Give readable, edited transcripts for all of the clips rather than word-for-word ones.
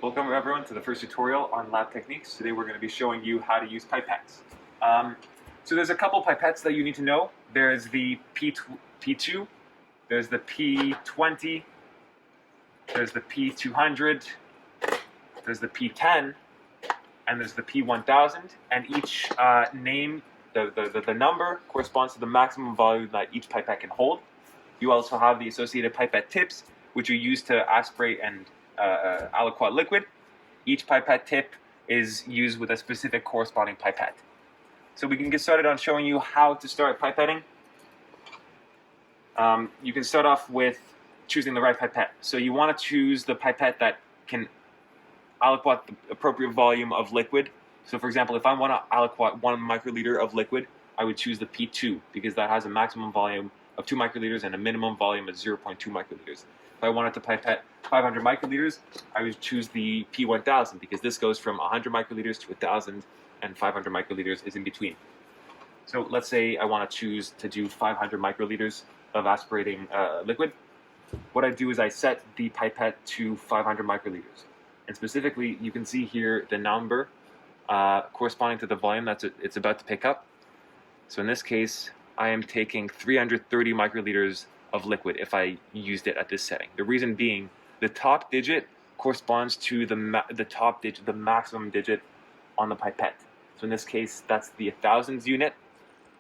Welcome everyone to the first tutorial on lab techniques. Today we're going to be showing you how to use pipettes. So there's a couple pipettes that you need to know. There's the P2, there's the P20, there's the P200, there's the P10, and there's the P1000. And each name, the number corresponds to the maximum volume that each pipette can hold. You also have the associated pipette tips, which are used to aspirate and aliquot liquid. Each pipette tip is used with a specific corresponding pipette. So we can get started on showing you how to start pipetting. You can start off with choosing the right pipette. So you want to choose the pipette that can aliquot the appropriate volume of liquid. So for example, if I want to aliquot 1 microliter of liquid, I would choose the P2 because that has a maximum volume of 2 microliters and a minimum volume of 0.2 microliters. If I wanted to pipette 500 microliters, I would choose the P1000 because this goes from 100 microliters to 1,000, and 500 microliters is in between. So let's say I want to choose to do 500 microliters of aspirating liquid. What I do is I set the pipette to 500 microliters. And specifically, you can see here the number corresponding to the volume that it's about to pick up. So in this case, I am taking 330 microliters of liquid if I used it at this setting. The reason being, the top digit corresponds to the top digit, the maximum digit on the pipette. So in this case, that's the thousands unit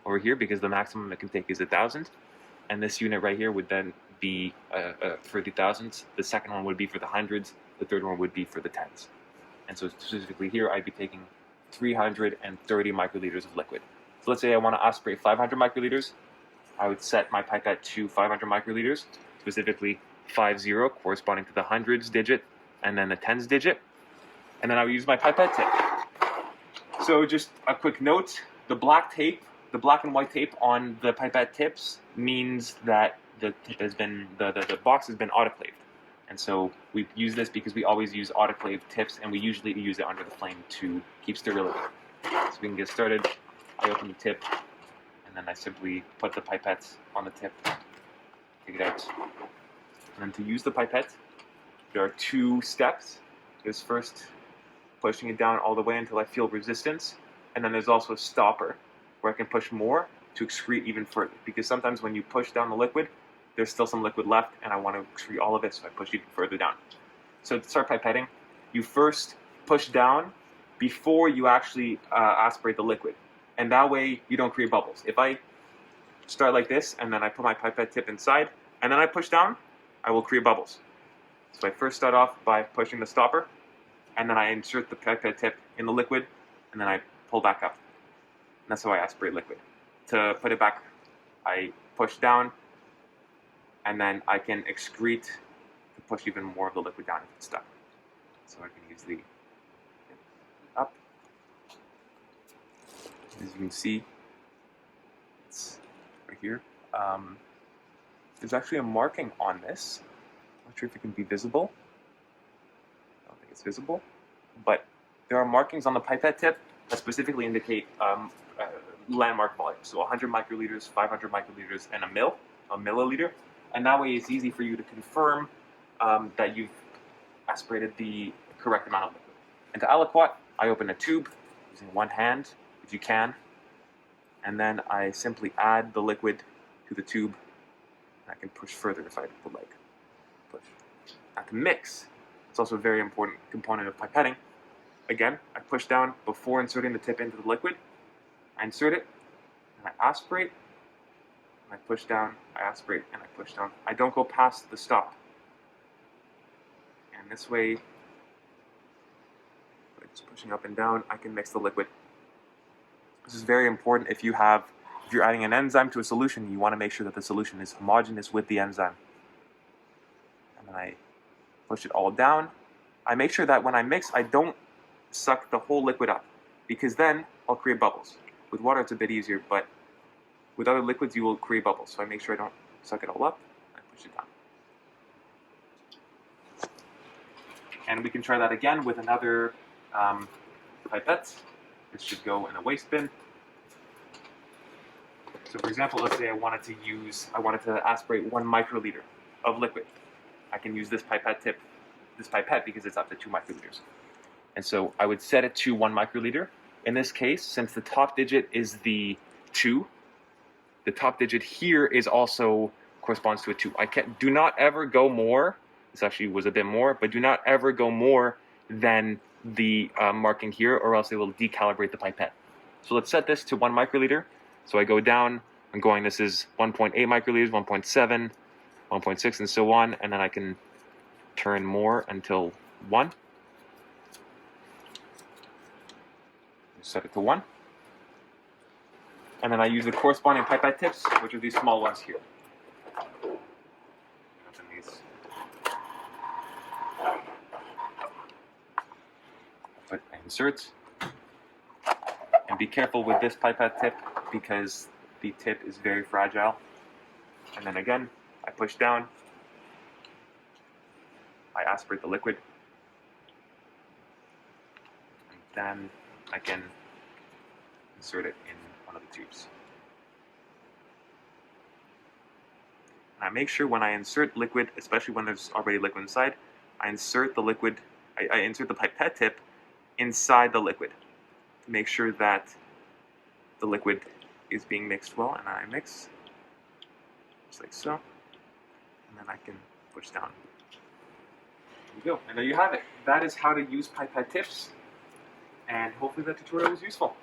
over here because the maximum it can take is 1,000. And this unit right here would then be for the thousands. The second one would be for the hundreds. The third one would be for the tens. And so specifically here, I'd be taking 330 microliters of liquid. So let's say I want to aspirate 500 microliters. I would set my pipette to 500 microliters, specifically 50 corresponding to the hundreds digit and then the tens digit. And then I would use my pipette tip. So just a quick note, the black and white tape on the pipette tips means that the tip has been, the box has been autoclaved. And so we use this because we always use autoclave tips, and we usually use it under the flame to keep sterility. So we can get started. I open the tip, and then I simply put the pipettes on the tip, take it out. And then to use the pipette, there are 2 steps. There's first pushing it down all the way until I feel resistance, and then there's also a stopper where I can push more to excrete even further, because sometimes when you push down the liquid, there's still some liquid left, and I want to excrete all of it, so I push even further down. So to start pipetting, you first push down before you actually aspirate the liquid. And that way, you don't create bubbles. If I start like this, and then I put my pipette tip inside, and then I push down, I will create bubbles. So I first start off by pushing the stopper, and then I insert the pipette tip in the liquid, and then I pull back up. And that's how I aspirate liquid. To put it back, I push down, and then I can excrete to push even more of the liquid down if it's stuck. So I can use the up. As you can see, it's right here. There's actually a marking on this. I'm not sure if it can be visible. I don't think it's visible. But there are markings on the pipette tip that specifically indicate landmark volume. So 100 microliters, 500 microliters, and a milliliter. And that way it's easy for you to confirm that you've aspirated the correct amount of liquid. And to aliquot, I open a tube using one hand, if you can, and then I simply add the liquid to the tube, and I can push further if I would like. Push. Now to mix, it's also a very important component of pipetting. Again, I push down before inserting the tip into the liquid. I insert it, and I aspirate, and I push down, I aspirate, and I push down. I don't go past the stop. And this way, by just pushing up and down, I can mix the liquid. This is very important if you're adding an enzyme to a solution, you want to make sure that the solution is homogeneous with the enzyme. And then I push it all down. I make sure that when I mix, I don't suck the whole liquid up, because then I'll create bubbles. With water, it's a bit easier, but with other liquids, you will create bubbles. So I make sure I don't suck it all up. I push it down. And we can try that again with another pipette. This should go in a waste bin. So for example, let's say I wanted to aspirate 1 microliter of liquid. I can use this pipette tip this pipette because it's up to 2 microliters. And so I would set it to 1 microliter. In this case, since the top digit is the 2, the top digit here is also corresponds to a 2. Do not ever go more. This actually was a bit more, but do not ever go more than the marking here, or else it will decalibrate the pipette. So let's set this to 1 microliter. So I go down, I'm going, this is 1.8 microliters, 1.7, 1.6, and so on, and then I can turn more until 1. Set it to 1. And then I use the corresponding pipette tips, which are these small ones here. Open these. Put insert. And be careful with this pipette tip because the tip is very fragile. And then again, I push down. I aspirate the liquid. And then I can insert it in one of the tubes. And I make sure when I insert liquid, especially when there's already liquid inside, I insert the liquid, I insert the pipette tip inside the liquid to make sure that the liquid is being mixed well, and I mix just like so, and then I can push down. There you go, and there you have it. That is how to use pipette tips, and hopefully that tutorial was useful.